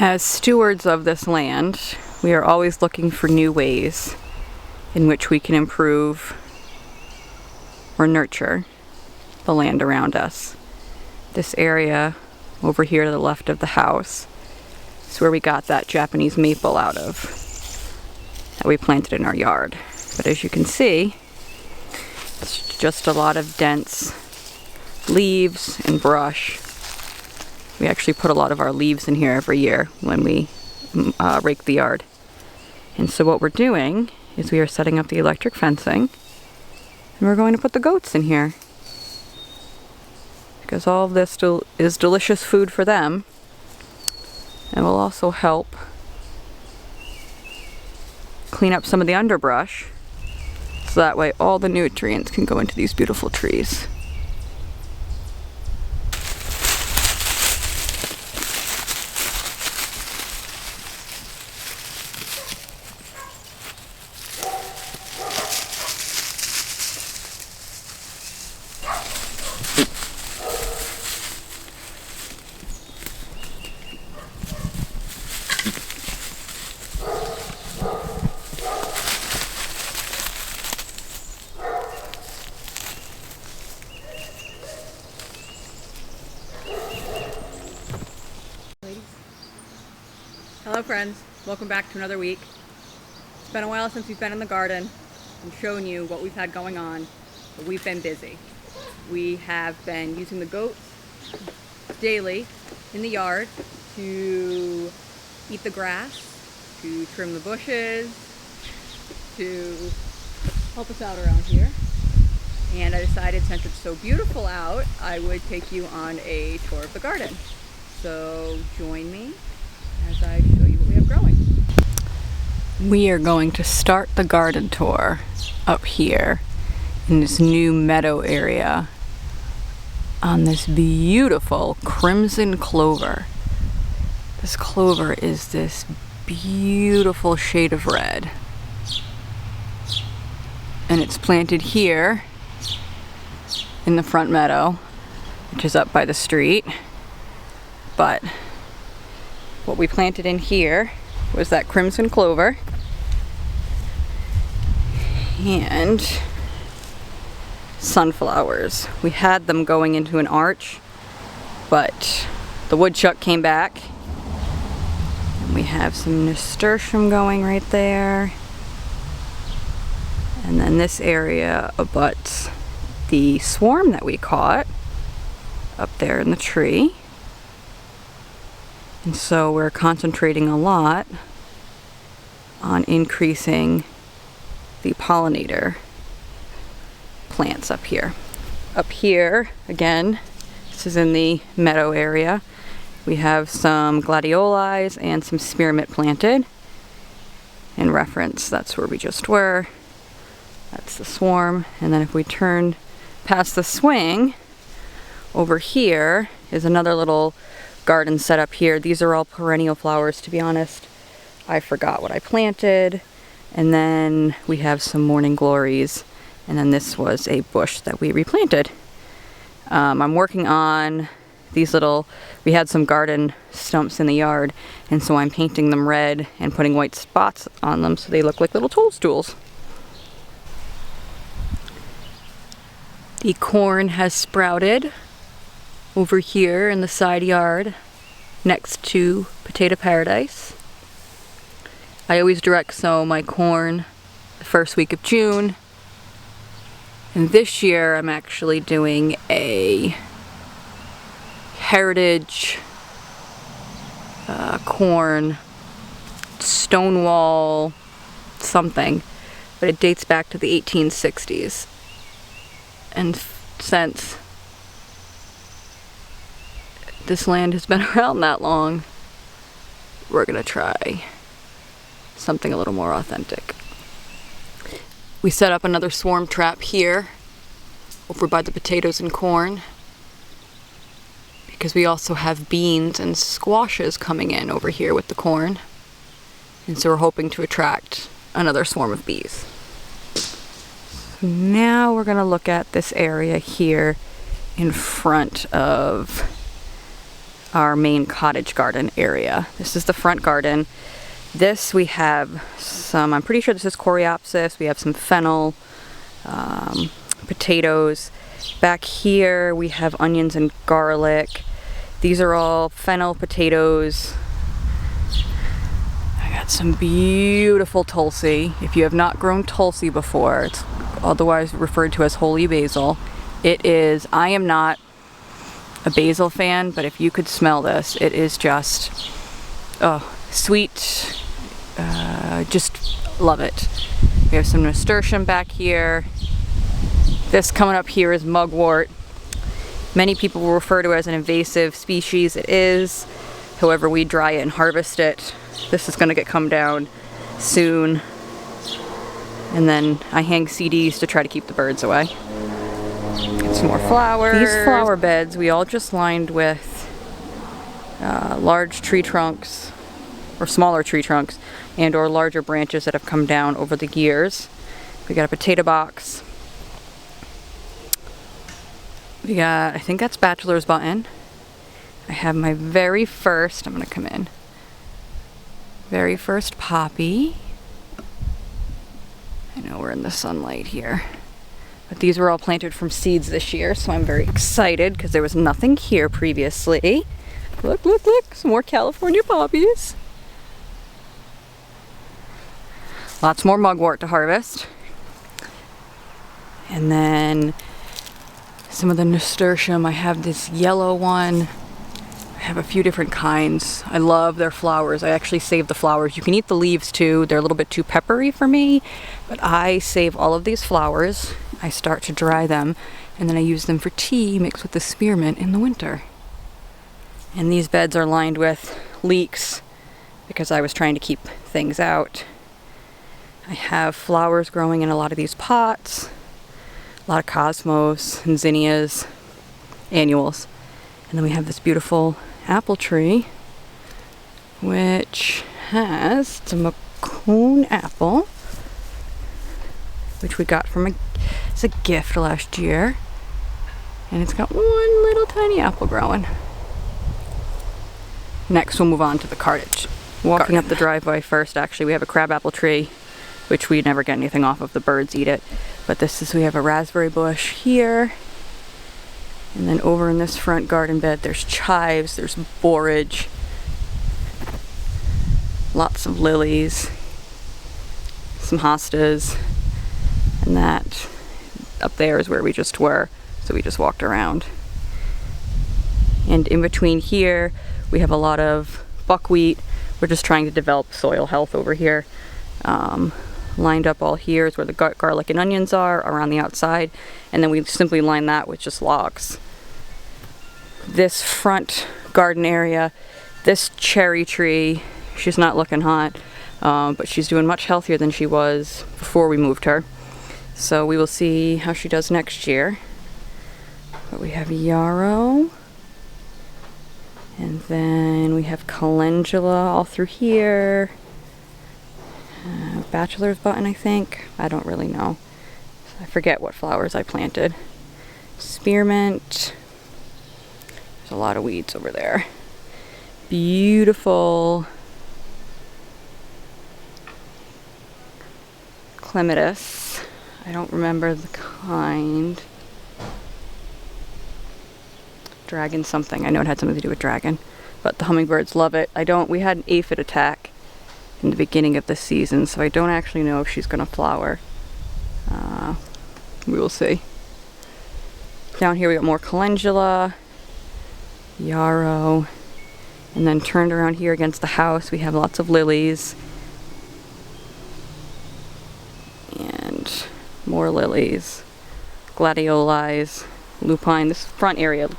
As stewards of this land, we are always looking for new ways in which we can improve or nurture the land around us. This area over here to the left of the house is where we got that Japanese maple out of that we planted in our yard. But as you can see, it's just a lot of dense leaves and brush. We actually put a lot of our leaves in here every year when we rake the yard. And so what we're doing is we are setting up the electric fencing, and we're going to put the goats in here. Because all of this is delicious food for them, and will also help clean up some of the underbrush, so that way all the nutrients can go into these beautiful trees. Hello friends, welcome back to another week. It's been a while since we've been in the garden and shown you what we've had going on, but we've been busy. We have been using the goats daily in the yard to eat the grass, to trim the bushes, to help us out around here. And I decided, since it's so beautiful out, I would take you on a tour of the garden. So join me as I show you what we have growing. We are going to start the garden tour up here in this new meadow area on this beautiful crimson clover. This clover is this beautiful shade of red, and it's planted here in the front meadow, which is up by the street. But what we planted in here was that crimson clover and sunflowers. We had them going into an arch, but the woodchuck came back, and we have some nasturtium going right there. And then this area abuts the swarm that we caught up there in the tree. And so we're concentrating a lot on increasing the pollinator plants up here. Up here, again, this is in the meadow area, we have some gladiolis and some spearmint planted. In reference, that's where we just were. That's the swarm. And then if we turn past the swing, over here is another little garden set up here. These are all perennial flowers, to be honest. I forgot what I planted. And then we have some morning glories. And then this was a bush that we replanted. I'm working on these little, we had some garden stumps in the yard, and so I'm painting them red and putting white spots on them so they look like little toadstools. The corn has sprouted over here in the side yard next to Potato Paradise. I always direct sow my corn the first week of June, and this year I'm actually doing a heritage corn Stonewall something, but it dates back to the 1860s. And since this land has been around that long, we're gonna try something a little more authentic. We set up another swarm trap here over by the potatoes and corn, because we also have beans and squashes coming in over here with the corn, and so we're hoping to attract another swarm of bees. So now we're gonna look at this area here in front of our main cottage garden area. This is the front garden. This we have some, I'm pretty sure this is coreopsis. We have some fennel, potatoes. Back here we have onions and garlic. These are all fennel potatoes. I got some beautiful tulsi. If you have not grown tulsi before, it's otherwise referred to as holy basil. It is, I am not a basil fan, but if you could smell this, it is just, oh, sweet. Just love it. We have some nasturtium back here. This coming up here is mugwort. Many people will refer to it as an invasive species. It is. However, we dry it and harvest it. This is going to come down soon. And then I hang CDs to try to keep the birds away. Get some more flowers. These flower beds we all just lined with large tree trunks, or smaller tree trunks, and or larger branches that have come down over the years. We got a potato box. We got, I think that's bachelor's button. I have my very first, I'm gonna come in, very first poppy. I know we're in the sunlight here, but these were all planted from seeds this year, so I'm very excited because there was nothing here previously. Look, look, look, some more California poppies. Lots more mugwort to harvest. And then some of the nasturtium. I have this yellow one. I have a few different kinds. I love their flowers. I actually save the flowers. You can eat the leaves too. They're a little bit too peppery for me, but I save all of these flowers. I start to dry them, and then I use them for tea mixed with the spearmint in the winter. And these beds are lined with leeks because I was trying to keep things out. I have flowers growing in a lot of these pots. A lot of cosmos and zinnias, annuals. And then we have this beautiful apple tree, which has some Macone apple, which we got from as a gift last year. And it's got one little tiny apple growing. Next we'll move on to the cottage. Walking up the driveway first, actually, we have a crabapple tree, which we never get anything off of. The birds eat it. But this is, we have a raspberry bush here. And then over in this front garden bed, there's chives, there's borage, lots of lilies, some hostas, and that up there is where we just were. So we just walked around. And in between here, we have a lot of buckwheat. We're just trying to develop soil health over here. Lined up all here is where the garlic and onions are around the outside, and then we simply line that with just logs. This front garden area, this cherry tree, she's not looking hot, but she's doing much healthier than she was before we moved her, so we will see how she does next year. But we have yarrow, and then we have calendula all through here. Bachelor's button, I think. I don't really know. I forget what flowers I planted. Spearmint. There's a lot of weeds over there. Beautiful clematis. I don't remember the kind. Dragon something. I know it had something to do with dragon. But the hummingbirds love it. We had an aphid attack in the beginning of the season, so I don't actually know if she's gonna flower. We will see. Down here we got more calendula, yarrow, and then turned around here against the house we have lots of lilies and more lilies, gladiolis, lupine. This front area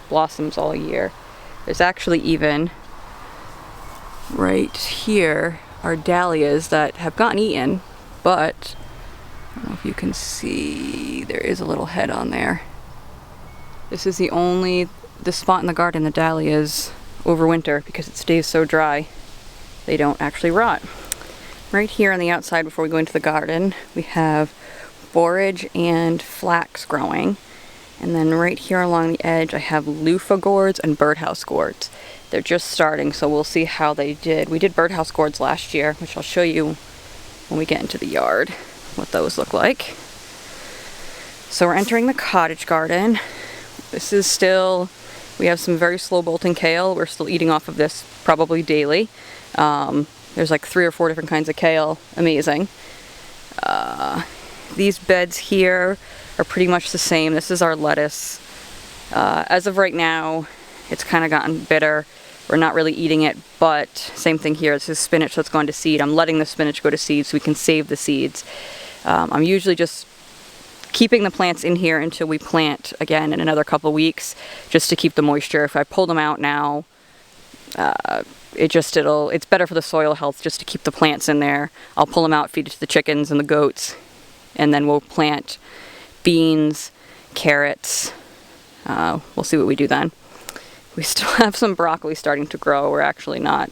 blossoms all year. There's actually even right here are dahlias that have gotten eaten, but I don't know if you can see, there is a little head on there. This is the spot in the garden the dahlias overwinter because it stays so dry. They don't actually rot. Right here on the outside before we go into the garden, we have borage and flax growing. And then right here along the edge I have loofah gourds and birdhouse gourds. They're just starting, so we'll see how they did. We did birdhouse gourds last year, which I'll show you when we get into the yard, what those look like. So we're entering the cottage garden. This is still, we have some very slow bolting kale. We're still eating off of this probably daily. There's like 3 or 4 different kinds of kale. Amazing. These beds here are pretty much the same. This is our lettuce. As of right now, it's kind of gotten bitter. We're not really eating it, but same thing here. This is spinach that's gone to seed. I'm letting the spinach go to seed so we can save the seeds. I'm usually just keeping the plants in here until we plant again in another couple weeks, just to keep the moisture. If I pull them out now, it's better for the soil health just to keep the plants in there. I'll pull them out, feed it to the chickens and the goats, and then we'll plant beans, carrots. We'll see what we do then. We still have some broccoli starting to grow. We're actually not.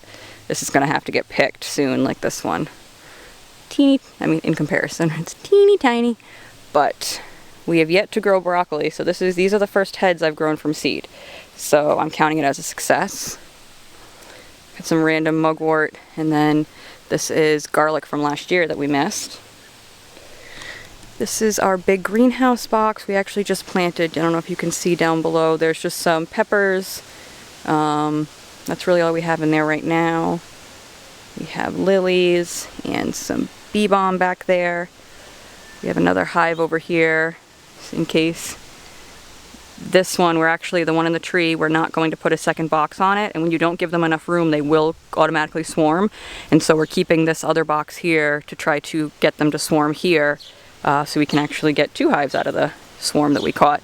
This is going to have to get picked soon, like this one. Teeny, I mean, in comparison, it's teeny tiny. But we have yet to grow broccoli, so these are the first heads I've grown from seed. So I'm counting it as a success. Got some random mugwort, and then this is garlic from last year that we missed. This is our big greenhouse box we actually just planted. I don't know if you can see down below. There's just some peppers. That's really all we have in there right now. We have lilies and some bee balm back there. We have another hive over here, just in case. This one, we're actually, the one in the tree, we're not going to put a second box on it, and when you don't give them enough room, they will automatically swarm. And so we're keeping this other box here to try to get them to swarm here, so we can actually get 2 hives out of the swarm that we caught.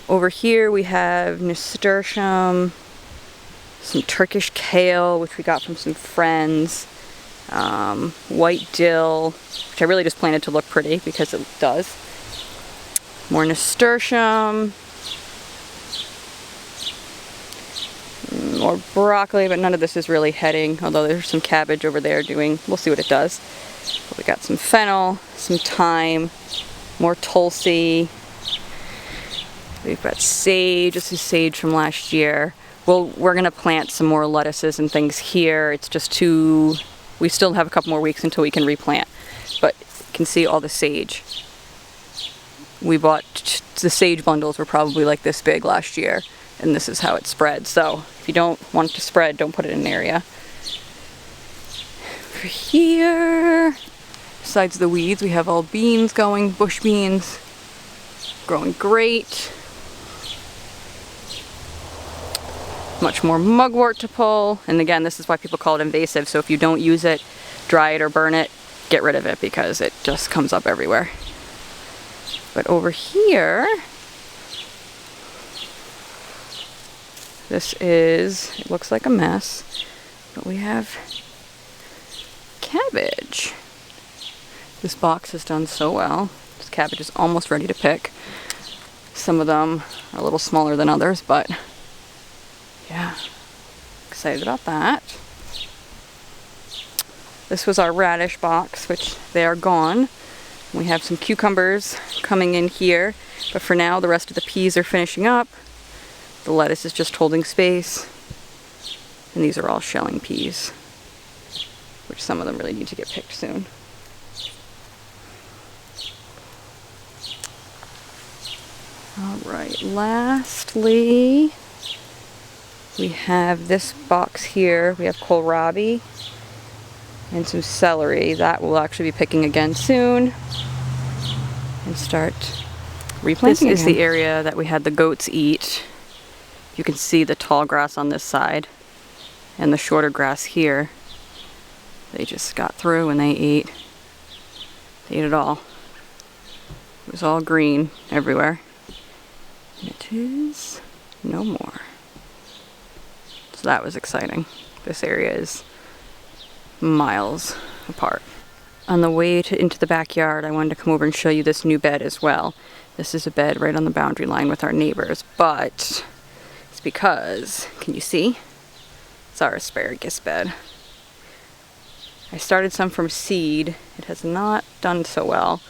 Over here we have nasturtium, some Turkish kale, which we got from some friends, white dill, which I really just planted to look pretty because it does. More nasturtium, more broccoli, but none of this is really heading, although there's some cabbage over there doing, we'll see what it does. But we got some fennel, some thyme, more tulsi. We've got sage. This is sage from last year. Well, we're going to plant some more lettuces and things here. It's just too, we still have a couple more weeks until we can replant. But you can see all the sage. We bought, the sage bundles were probably like this big last year, and this is how it spread. So if you don't want it to spread, don't put it in an area. Over here, besides the weeds, we have all beans going, bush beans, growing great. Much more mugwort to pull, and again, this is why people call it invasive. So if you don't use it, dry it or burn it, get rid of it because it just comes up everywhere. But over here, this is, it looks like a mess, but we have cabbage. This box has done so well. This cabbage is almost ready to pick. Some of them are a little smaller than others, but yeah, excited about that. This was our radish box, which they are gone. We have some cucumbers coming in here, but for now the rest of the peas are finishing up. The lettuce is just holding space, and these are all shelling peas, which some of them really need to get picked soon. Alright, lastly, we have this box here. We have kohlrabi and some celery. That we'll actually be picking again soon and start replanting. This is the area that we had the goats eat. You can see the tall grass on this side and the shorter grass here. They just got through and they ate it all. It was all green everywhere. And it is no more. So that was exciting. This area is miles apart. On the way into the backyard, I wanted to come over and show you this new bed as well. This is a bed right on the boundary line with our neighbors, but it's because, can you see? It's our asparagus bed. I started some from seed. It has not done so well.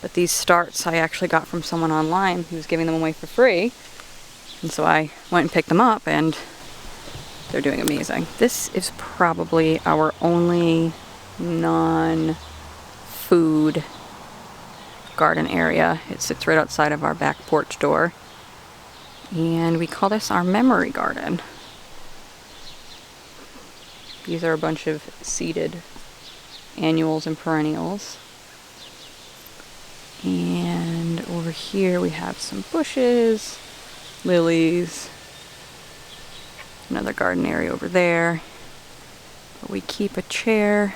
But these starts I actually got from someone online who was giving them away for free. And so I went and picked them up, and they're doing amazing. This is probably our only non-food garden area. It sits right outside of our back porch door. And we call this our memory garden. These are a bunch of seeded annuals and perennials. And over here we have some bushes, lilies, another garden area over there. But we keep a chair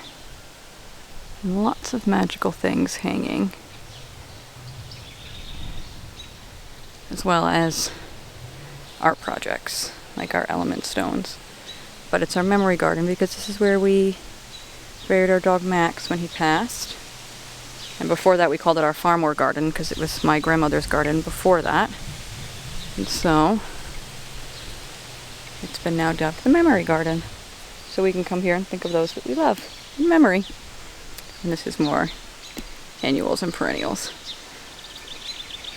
and lots of magical things hanging, as well as art projects like our element stones. But it's our memory garden because this is where we buried our dog Max when he passed. And before that we called it our Farmore garden because it was my grandmother's garden before that. And so it's been now dubbed the memory garden. So we can come here and think of those that we love in memory. And this is more annuals and perennials.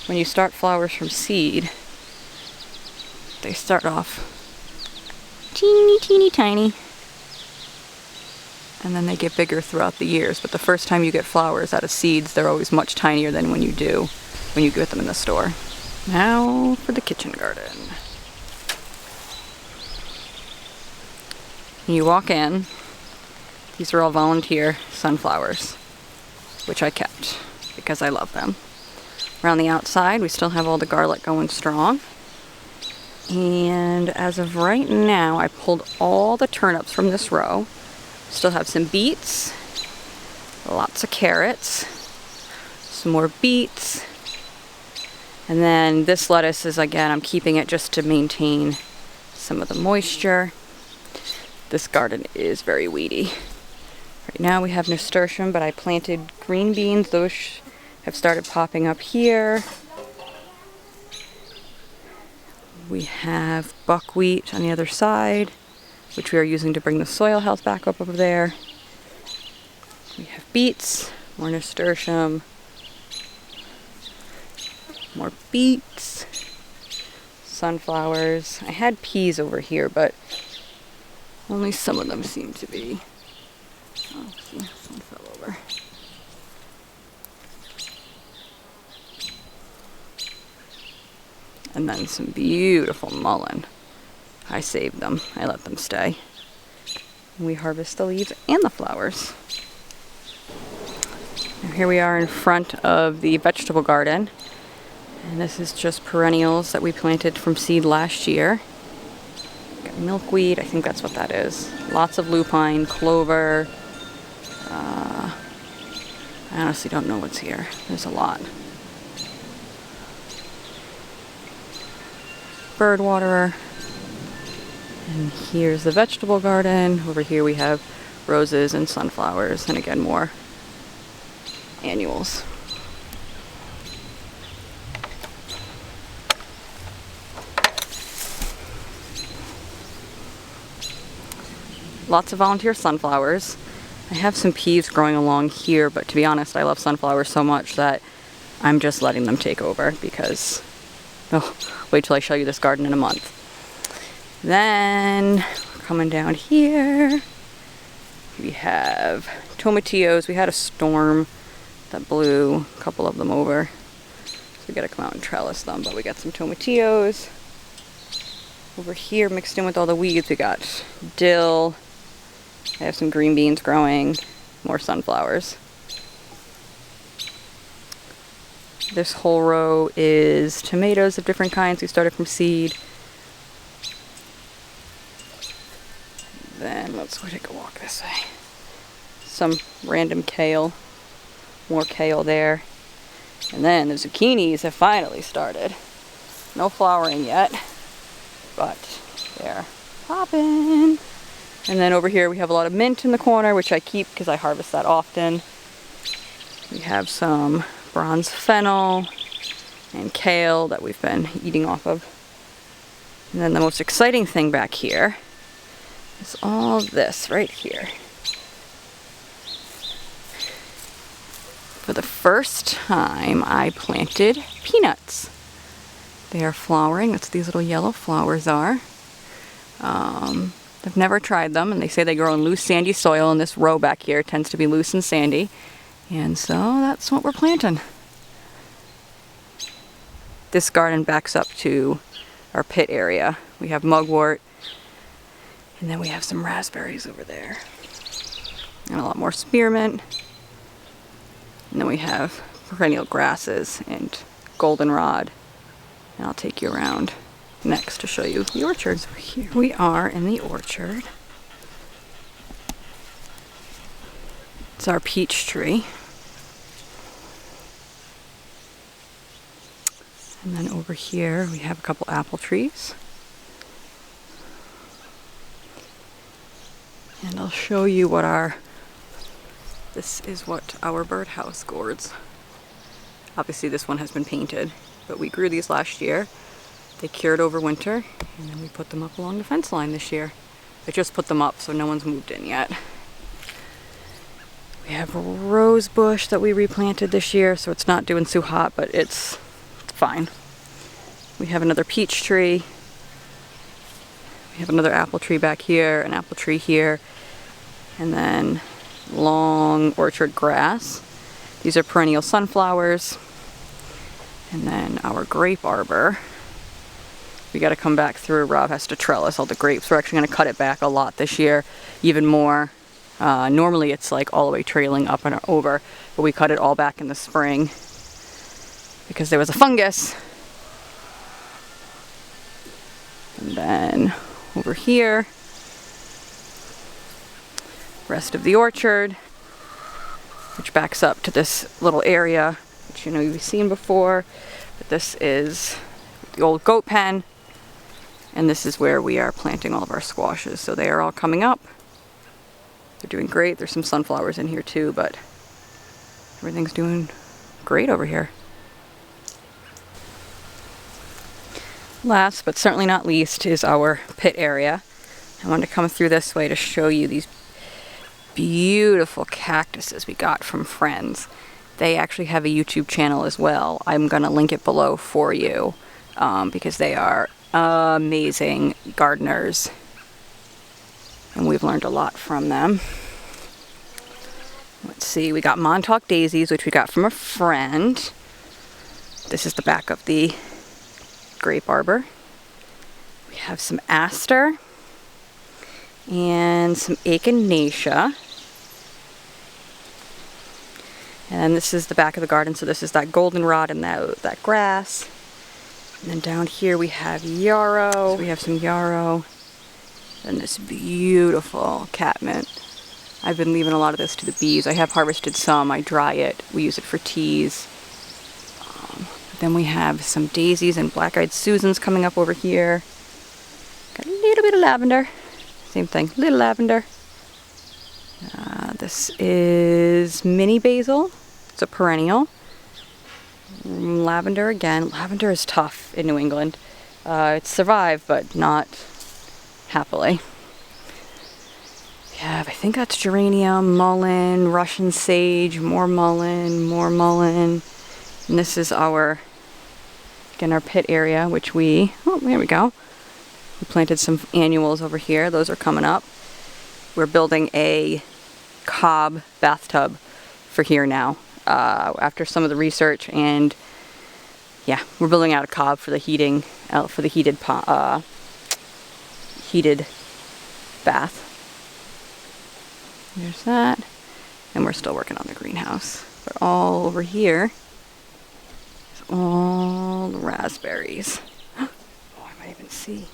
When you start flowers from seed, they start off teeny tiny. And then they get bigger throughout the years. But the first time you get flowers out of seeds, they're always much tinier than when you get them in the store. Now for the kitchen garden. You walk in, these are all volunteer sunflowers, which I kept because I love them. Around the outside, we still have all the garlic going strong. And as of right now, I pulled all the turnips from this row. Still have some beets, lots of carrots, some more beets. And then this lettuce is, again, I'm keeping it just to maintain some of the moisture. This garden is very weedy. Right now we have nasturtium, but I planted green beans. Those have started popping up here. We have buckwheat on the other side, which we are using to bring the soil health back up over there. We have beets, more nasturtium, more beets, sunflowers. I had peas over here, but only some of them seem to be. Oh, see, one fell over. And then some beautiful mullein. I saved them. I let them stay. We harvest the leaves and the flowers. Now here we are in front of the vegetable garden. And this is just perennials that we planted from seed last year. Got milkweed, I think that's what that is. Lots of lupine, clover. I honestly don't know what's here. There's a lot. Bird waterer. And here's the vegetable garden. Over here we have roses and sunflowers, and again more annuals. Lots of volunteer sunflowers. I have some peas growing along here, but to be honest, I love sunflowers so much that I'm just letting them take over because, oh, wait till I show you this garden in a month. Then, coming down here, we have tomatillos. We had a storm that blew a couple of them over, so we gotta come out and trellis them, but we got some tomatillos. Over here, mixed in with all the weeds, we got dill. I have some green beans growing, more sunflowers. This whole row is tomatoes of different kinds. We started from seed. Then let's go take a walk this way. Some random kale, more kale there. And then the zucchinis have finally started. No flowering yet, but they're popping. And then over here we have a lot of mint in the corner, which I keep because I harvest that often. We have some bronze fennel and kale that we've been eating off of. And then the most exciting thing back here is all this right here. For the first time, I planted peanuts. They are flowering. That's what these little yellow flowers are. I've never tried them, and they say they grow in loose sandy soil, and this row back here tends to be loose and sandy. And so that's what we're planting. This garden backs up to our pit area. We have mugwort, and then we have some raspberries over there. And a lot more spearmint. And then we have perennial grasses and goldenrod. And I'll take you around next to show you the orchards. Here we are in the orchard. It's our peach tree. And then over here we have a couple apple trees. And I'll show you what this is what our birdhouse gourds. Obviously this one has been painted, but we grew these last year. They cured over winter, and then we put them up along the fence line this year. I just put them up, so no one's moved in yet. We have a rose bush that we replanted this year, so it's not doing too hot, but it's fine. We have another peach tree. We have another apple tree back here, an apple tree here, and then long orchard grass. These are perennial sunflowers. And then our grape arbor. We got to come back through. Rob has to trellis all the grapes. We're actually going to cut it back a lot this year, even more. Normally it's like all the way trailing up and over, but we cut it all back in the spring because there was a fungus. And then over here, rest of the orchard, which backs up to this little area, which you've seen before. But this is the old goat pen. And this is where we are planting all of our squashes. So they are all coming up. They're doing great. There's some sunflowers in here too, but everything's doing great over here. Last, but certainly not least, is our pit area. I wanted to come through this way to show you these beautiful cactuses we got from friends. They actually have a YouTube channel as well. I'm going to link it below for you because they are amazing gardeners, and we've learned a lot from them. Let's see, we got Montauk daisies, which we got from a friend. This is the back of the grape arbor. We have some aster and some echinacea. And this is the back of the garden, so this is that goldenrod and that grass. And then down here we have yarrow. So we have some yarrow. And this beautiful catmint. I've been leaving a lot of this to the bees. I have harvested some. I dry it. We use it for teas. Then we have some daisies and black-eyed Susans coming up over here. Got a little bit of lavender. Same thing, little lavender. This is mini basil. It's a perennial. Lavender again. Lavender is tough in New England. It's survived, but not happily. We have, I think that's geranium, mullein, Russian sage, more mullein, more mullein. And this is our pit area, which oh, there we go. We planted some annuals over here. Those are coming up. We're building a cob bathtub for here now. After some of the research, and yeah, we're building out a cob for the heating, for the heated bath. There's that, and we're still working on the greenhouse. But all over here is all the raspberries. Oh, I might even see.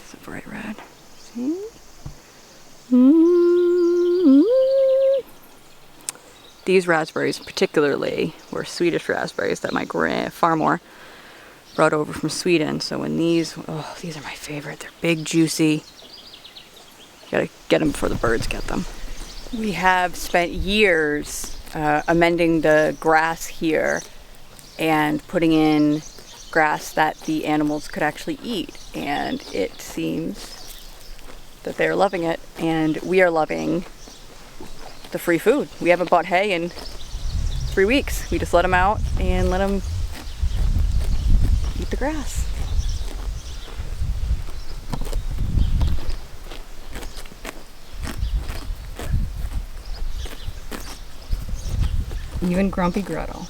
It's a bright red. See? These raspberries particularly were Swedish raspberries that my farmer brought over from Sweden. So when these are my favorite. They're big, juicy. You gotta get them before the birds get them. We have spent years amending the grass here and putting in grass that the animals could actually eat. And it seems that they're loving it, and we are loving the free food. We haven't bought hay in 3 weeks. We just let them out and let them eat the grass. Even Grumpy Gretel.